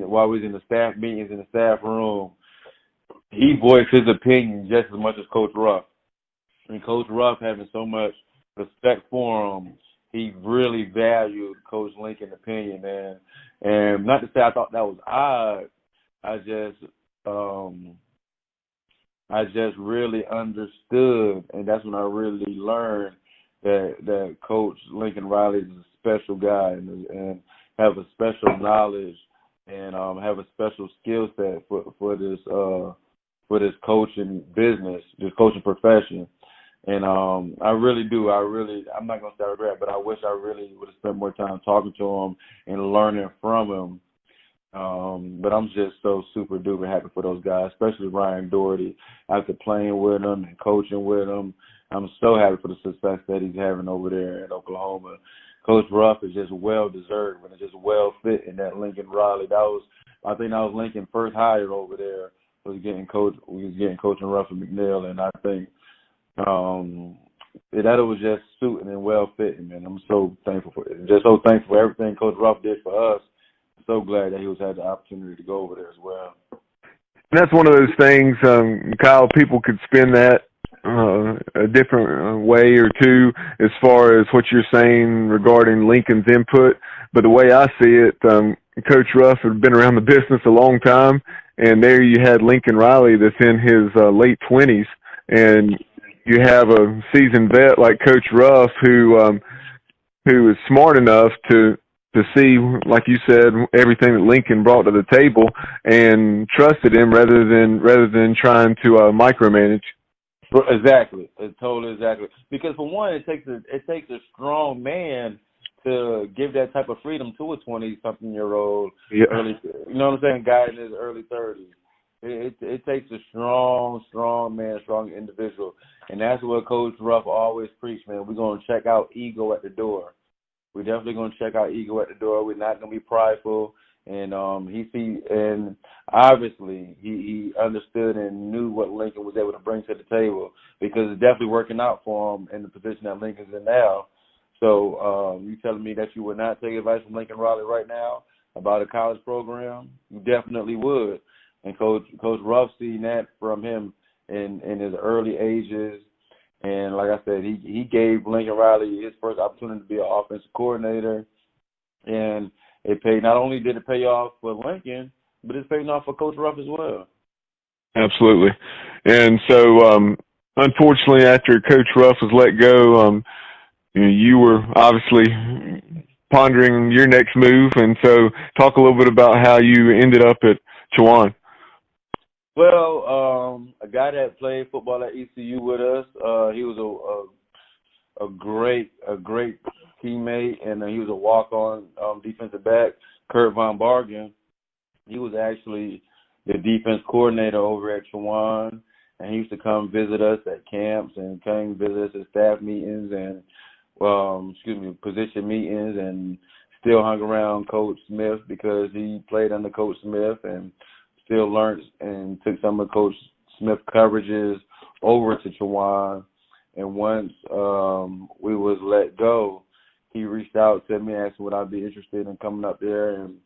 while we was in the staff meetings in the staff room, he voiced his opinion just as much as Coach Ruff. And Coach Ruff, having so much respect for him, he really valued Coach Lincoln's opinion, man. And not to say I thought that was odd. I just I just really understood, and that's when I really learned that Coach Lincoln Riley is a special guy and have a special knowledge and have a special skill set for this coaching business, this coaching profession. And I really do. I'm not going to say I regret, but I wish I really would have spent more time talking to him and learning from him. But I'm just so super duper happy for those guys, especially Ryan Doherty. After playing with him and coaching with him, I'm so happy for the success that he's having over there in Oklahoma. Coach Ruff is just well deserved and just well fit in that Lincoln Riley. I think that was Lincoln's first hire over there. Was getting Coach and Ruff and McNeil, and I think that it was just suiting and well fitting. And I'm so thankful for it. Just so thankful for everything Coach Ruff did for us. I'm so glad that he had the opportunity to go over there as well. That's one of those things, Kyle. People could spin that a different way or two as far as what you're saying regarding Lincoln's input. But the way I see it, Coach Ruff had been around the business a long time, and there you had Lincoln Riley that's in his late 20s, and you have a seasoned vet like Coach Ruff who is smart enough to see, like you said, everything that Lincoln brought to the table and trusted him rather than trying to micromanage. Exactly, totally exactly. Because for one, it takes a strong man to give that type of freedom to a 20-something-year-old, yeah. You know what I'm saying, guy in his early 30s. It takes a strong man, strong individual, and that's what Coach Ruff always preached, man. We're gonna check out ego at the door. We're definitely gonna check out ego at the door. We're not gonna be prideful, and and obviously he understood and knew what Lincoln was able to bring to the table, because it's definitely working out for him in the position that Lincoln's in now. So you telling me that you would not take advice from Lincoln Riley right now about a college program? You definitely would. And Coach Ruff seen that from him in his early ages. And like I said, he gave Lincoln Riley his first opportunity to be an offensive coordinator. And it paid. Not only did it pay off for Lincoln, but it's paying off for Coach Ruff as well. Absolutely. And so, unfortunately, after Coach Ruff was let go, you were obviously pondering your next move. And so talk a little bit about how you ended up at Chowan. Well, a guy that played football at ECU with us, he was a great teammate, and he was a walk-on defensive back, Kurt Von Bargen. He was actually the defense coordinator over at Chowan, and he used to come visit us at camps and came visit us at staff meetings and position meetings, and still hung around Coach Smith because he played under Coach Smith, and still learned and took some of Coach Smith coverages over to Chowan. And once we was let go, he reached out to me, asked would I be interested in coming up there and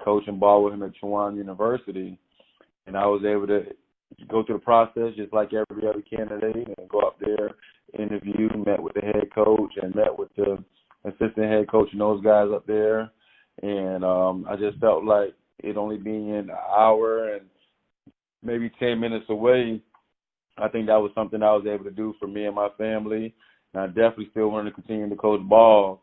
coaching ball with him at Chowan University. And I was able to go through the process just like every other candidate and go up there, interview, met with the head coach, and met with the assistant head coach and those guys up there. And I just felt like it only being an hour and maybe 10 minutes away, I think that was something I was able to do for me and my family. And I definitely still wanted to continue to coach ball.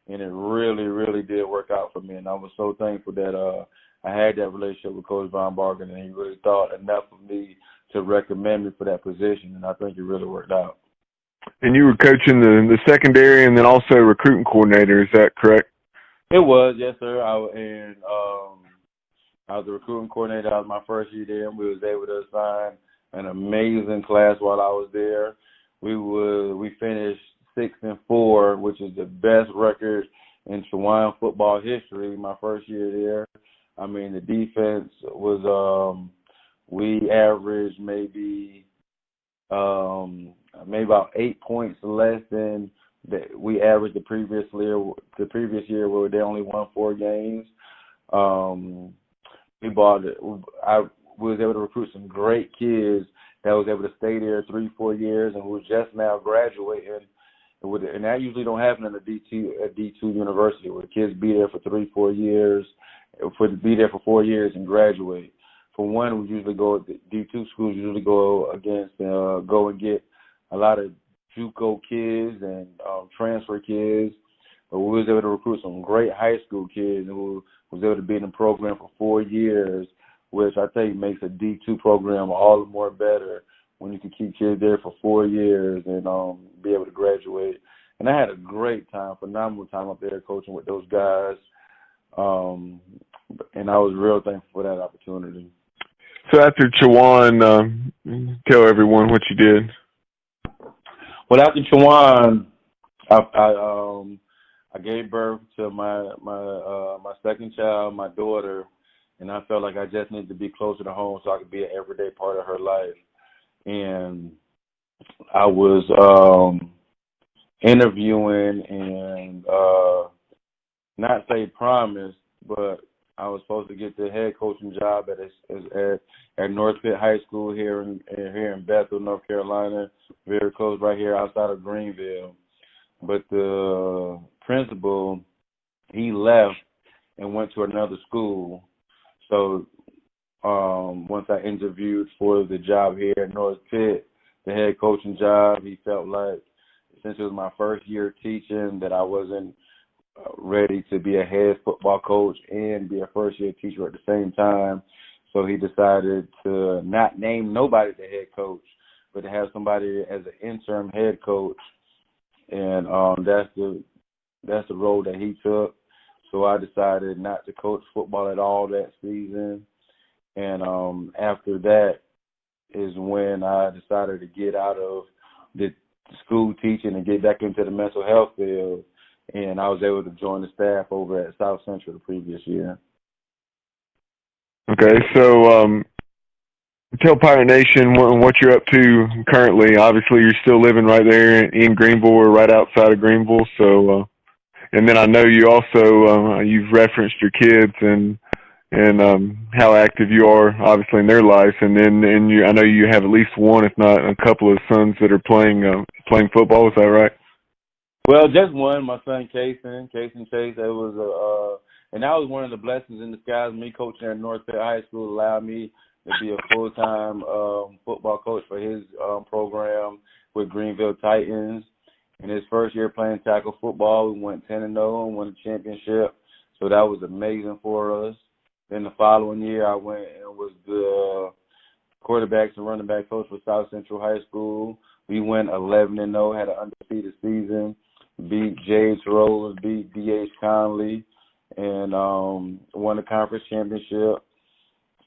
And it really, really did work out for me. And I was so thankful that I had that relationship with Coach Von Bargen, and he really thought enough of me to recommend me for that position. And I think it really worked out. And you were coaching the secondary and then also recruiting coordinator, is that correct? It was, yes, sir. I was the recruiting coordinator. That was my first year there, and we was able to assign an amazing class while I was there. We finished 6-4, which is the best record in Chowan football history. My first year there. I mean, the defense was we averaged maybe about 8 points less than we averaged the previous year where they only won 4 games. We was able to recruit some great kids that was able to stay there 3-4 years and who was just now graduating. And that usually don't happen in a D2 university where kids be there for 3-4 years, be there for 4 years and graduate. for one, we usually go D2 schools usually go against go and get a lot of JUCO kids and transfer kids. But we was able to recruit some great high school kids who was able to be in the program for 4 years, which I think makes a D2 program all the more better when you can keep kids there for 4 years and be able to graduate. And I had a great time, phenomenal time up there coaching with those guys. And I was real thankful for that opportunity. So after Chowan, tell everyone what you did. Well, after Chowan, I gave birth to my second child, my daughter, and I felt like I just needed to be closer to home so I could be an everyday part of her life. And I was interviewing and not say promised, but I was supposed to get the head coaching job at North Pitt High School here in Bethel, North Carolina, very close right here outside of Greenville. But the principal, he left and went to another school. So once I interviewed for the job here at North Pitt, the head coaching job, he felt like since it was my first year teaching that I wasn't ready to be a head football coach and be a first-year teacher at the same time. So he decided to not name nobody the head coach, but to have somebody as an interim head coach. And that's the role that he took. So I decided not to coach football at all that season. And after that is when I decided to get out of the school teaching and get back into the mental health field. And I was able to join the staff over at South Central the previous year. Okay, so tell Pirate Nation what you're up to currently. Obviously, you're still living right there in Greenville or right outside of Greenville. So, and then I know you also you've referenced your kids and how active you are, obviously, in their life. And then I know you have at least one, if not a couple of sons that are playing football. Is that right? Well, just one, my son Kason Chase. That was and that was one of the blessings in disguise. Me coaching at North Pitt High School allowed me to be a full-time football coach for his program with Greenville Titans. In his first year playing tackle football, we went 10-0 and won a championship. So that was amazing for us. Then the following year, I went and was the quarterbacks and running back coach for South Central High School. We went 11-0, had an undefeated season. Beat J.H. Rose, beat D.H. Conley, and won the conference championship.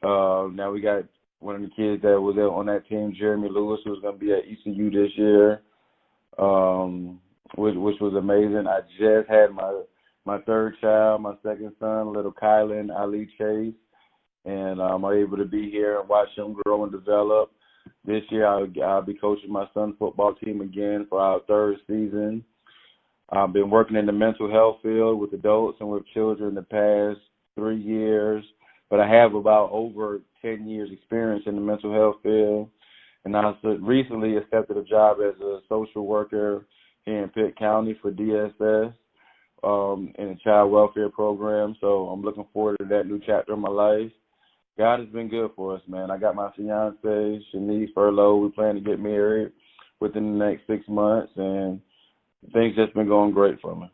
Now we got one of the kids that was there on that team, Jeremy Lewis, who's going to be at ECU this year, which was amazing. I just had my third child, my second son, little Kylan Ali Chase, and I'm able to be here and watch him grow and develop. This year I'll be coaching my son's football team again for our third season. I've been working in the mental health field with adults and with children the past 3 years, but I have about over 10 years experience in the mental health field. And I recently accepted a job as a social worker here in Pitt County for DSS in a child welfare program. So I'm looking forward to that new chapter of my life. God has been good for us, man. I got my fiance, Shanice Furlow. We plan to get married within the next 6 months, and things just been going great for me.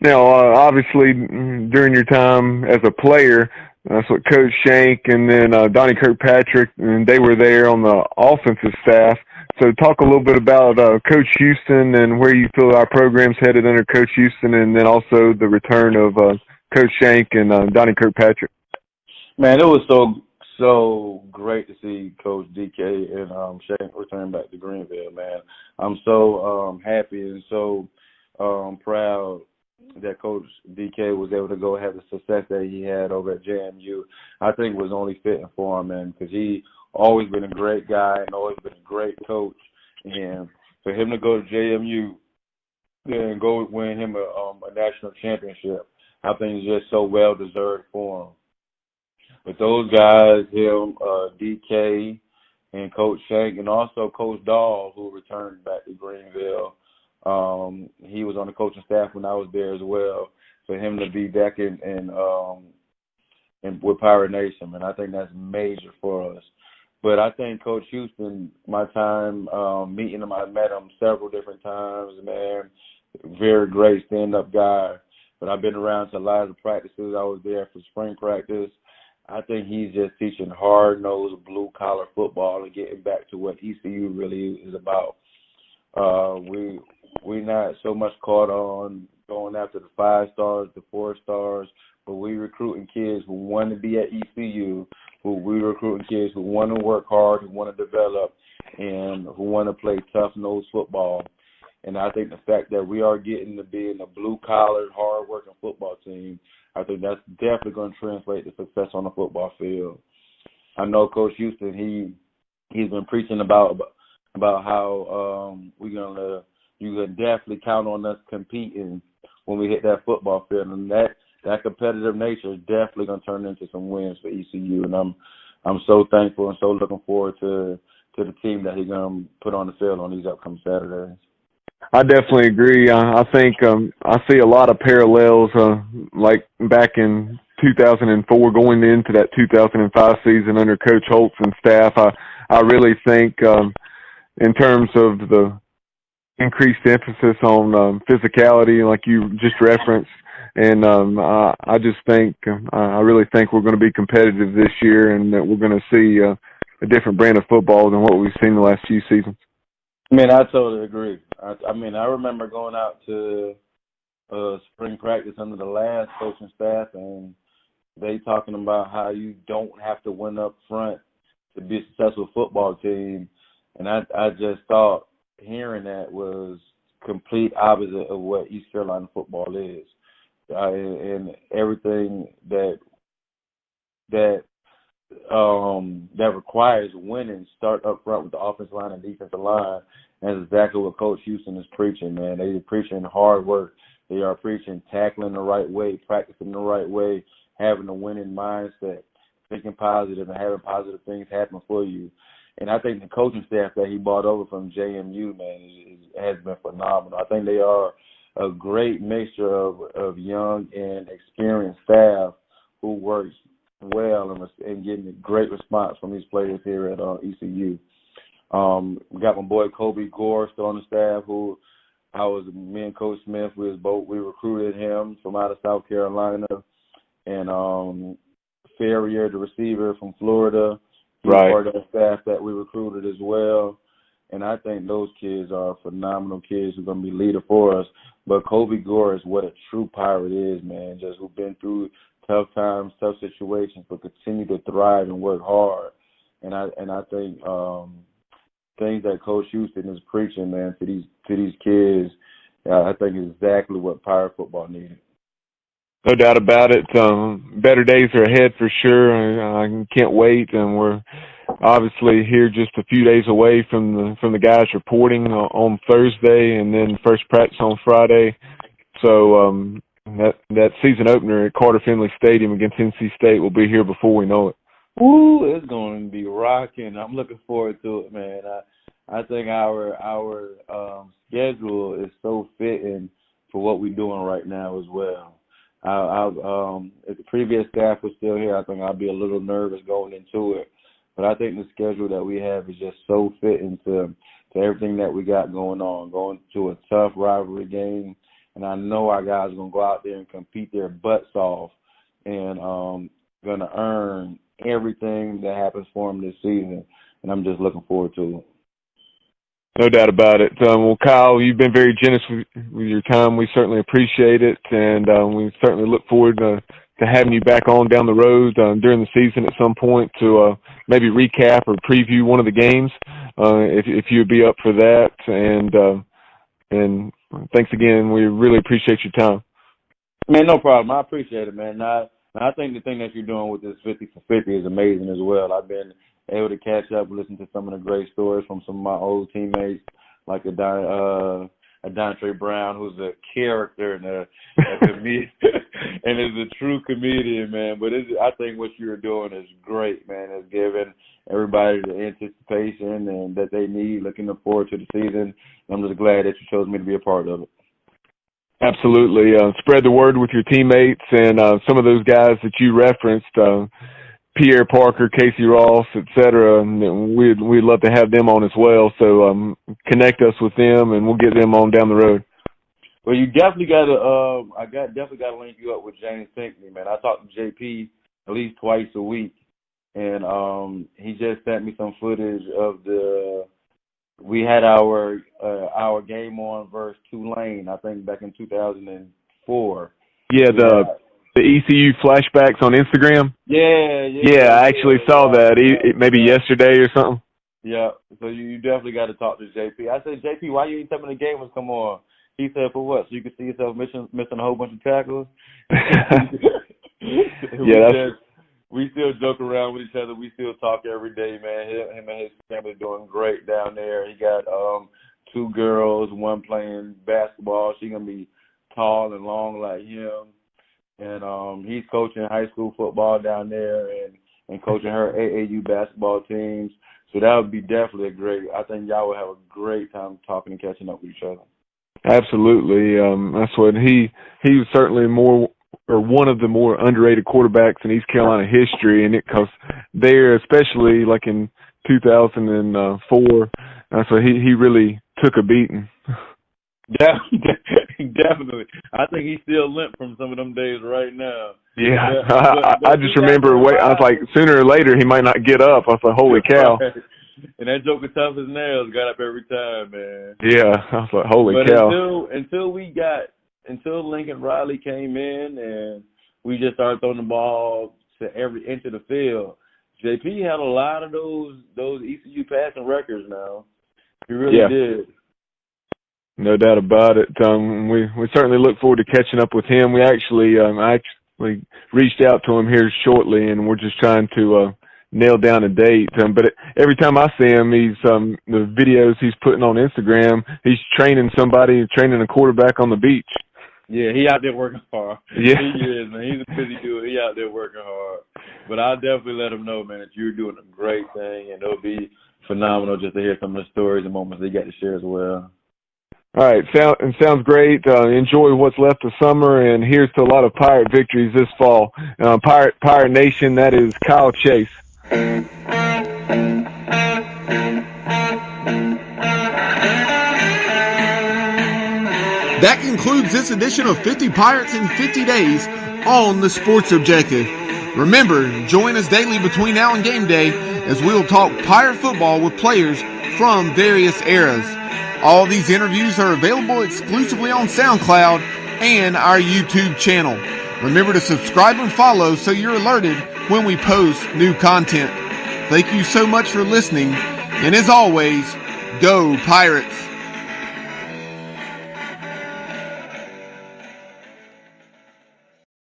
Now, obviously, during your time as a player, that's what Coach Shank and then Donnie Kirkpatrick, and they were there on the offensive staff. So talk a little bit about Coach Houston and where you feel our program's headed under Coach Houston, and then also the return of Coach Shank and Donnie Kirkpatrick. Man, it was so great to see Coach DK and Shank return back to Greenville, man. I'm so happy and so proud that Coach DK was able to go have the success that he had over at JMU. I think it was only fitting for him, man, because he always been a great guy and always been a great coach. And for him to go to JMU and go win him a national championship, I think it's just so well deserved for him. But those guys, him, DK, and Coach Shank, and also Coach Dahl, who returned back to Greenville. He was on the coaching staff when I was there as well. For him to be back and and with Pirate Nation, and I think that's major for us. But I think Coach Houston, my time meeting him, I met him several different times, man. Very great stand-up guy. But I've been around to a lot of the practices. I was there for spring practice. I think he's just teaching hard-nosed, blue-collar football and getting back to what ECU really is about. We're not so much caught on going after the 5 stars, the 4 stars, but we recruiting kids who want to be at ECU, we recruiting kids who want to work hard, who want to develop, and who want to play tough-nosed football. And I think the fact that we are getting to being a blue-collar, hard-working football team, I think that's definitely going to translate to success on the football field. I know Coach Houston, he's been preaching about how you can definitely count on us competing when we hit that football field, and that competitive nature is definitely going to turn into some wins for ECU. And I'm so thankful and so looking forward to the team that he's going to put on the field on these upcoming Saturdays. I definitely agree. I think I see a lot of parallels, like back in 2004, going into that 2005 season under Coach Holtz and staff. I really think in terms of the increased emphasis on physicality, like you just referenced, and I just think I really think we're going to be competitive this year, and that we're going to see a different brand of football than what we've seen the last few seasons. I mean, I totally agree. I remember going out to spring practice under the last coaching staff, and they talking about how you don't have to win up front to be a successful football team. And I just thought hearing that was complete opposite of what East Carolina football is. And everything that requires winning start up front with the offensive line and defensive line. And that's exactly what Coach Houston is preaching, man. They are preaching hard work. They are preaching tackling the right way, practicing the right way, having a winning mindset, thinking positive and having positive things happen for you. And I think the coaching staff that he brought over from JMU, man, has been phenomenal. I think they are a great mixture of young and experienced staff who works well and getting a great response from these players here at ECU. We got my boy Kobe Gore still on the staff, who me and Coach Smith, we recruited him from out of South Carolina, and Ferrier, the receiver from Florida, he's part of the staff that we recruited as well. And I think those kids are phenomenal kids who are going to be leader for us. But Kobe Gore is what a true Pirate is, man, just who've been through tough times, tough situations, but continue to thrive and work hard. And I think things that Coach Houston is preaching, man, to these kids, I think is exactly what Pirate football needed. No doubt about it. Better days are ahead for sure. I can't wait, and we're obviously here just a few days away from the guys reporting on Thursday, and then first practice on Friday. So that season opener at Carter Finley Stadium against NC State will be here before we know it. Ooh, it's going to be rocking. I'm looking forward to it, man. I think our schedule is so fitting for what we're doing right now as well. If the previous staff was still here, I think I'd be a little nervous going into it. But I think the schedule that we have is just so fitting to everything that we got going on, going to a tough rivalry game. And I know our guys are going to go out there and compete their butts off and going to earn everything that happens for them this season. And I'm just looking forward to it. No doubt about it. Well, Kyle, you've been very generous with your time. We certainly appreciate it, and we certainly look forward to having you back on down the road during the season at some point to maybe recap or preview one of the games, if you'd be up for that. And thanks again. We really appreciate your time. Man, no problem. I appreciate it, man. I think the thing that you're doing with this 50 for 50 is amazing as well. I've been able to catch up and listen to some of the great stories from some of my old teammates, like a Dontre Brown, who's a character and a comedian, and is a true comedian, man. But I think what you're doing is great, man. It's giving everybody the anticipation and that they need, looking forward to the season. I'm just glad that you chose me to be a part of it. Absolutely. Spread the word with your teammates and some of those guys that you referenced, Pierre Parker, Casey Ross, etc. We'd love to have them on as well. So connect us with them, and we'll get them on down the road. Well, you definitely got to. Definitely got to link you up with James Pinckney, man. I talk to JP at least twice a week, and he just sent me some footage of we had our game on versus Tulane, I think back in 2004. Yeah, the ECU flashbacks on Instagram. Yeah. I actually saw that maybe yesterday or something. Yeah, so you definitely got to talk to JP. I said, JP, why you ain't telling me the game was come on? He said, for what? So you can see yourself missing a whole bunch of tackles? We still joke around with each other. We still talk every day, man. Him and his family doing great down there. He got 2 girls, one playing basketball. She's going to be tall and long like him. And he's coaching high school football down there and coaching her AAU basketball teams. So that would be definitely I think y'all would have a great time talking and catching up with each other. Absolutely. That's what he was certainly one of the more underrated quarterbacks in East Carolina history, and because there, especially like in 2004, that's what he really took a beating. Yeah, definitely. I think he's still limp from some of them days right now. Yeah, but I just remember. I was like, sooner or later he might not get up. I was like, holy cow! And that joker tough as nails, got up every time, man. Yeah, I was like, holy cow! Until Lincoln Riley came in and we just started throwing the ball to every inch of the field, JP had a lot of those ECU passing records now. He really did. No doubt about it. We certainly look forward to catching up with him. We actually reached out to him here shortly, and we're just trying to nail down a date. But every time I see him, the videos he's putting on Instagram, he's training a quarterback on the beach. Yeah, he out there working hard. Yeah. He is, man. He's a busy dude. He out there working hard. But I'll definitely let him know, man, that you're doing a great thing, and it'll be phenomenal just to hear some of the stories and moments they got to share as well. All right, sounds great. Enjoy what's left of summer, and here's to a lot of Pirate victories this fall. Pirate Nation, that is Kyle Chase. That concludes this edition of 50 Pirates in 50 Days on the Sports Objective. Remember, join us daily between now and game day as we'll talk Pirate football with players from various eras. All these interviews are available exclusively on SoundCloud and our YouTube channel. Remember to subscribe and follow so you're alerted when we post new content. Thank you so much for listening, and as always, go Pirates!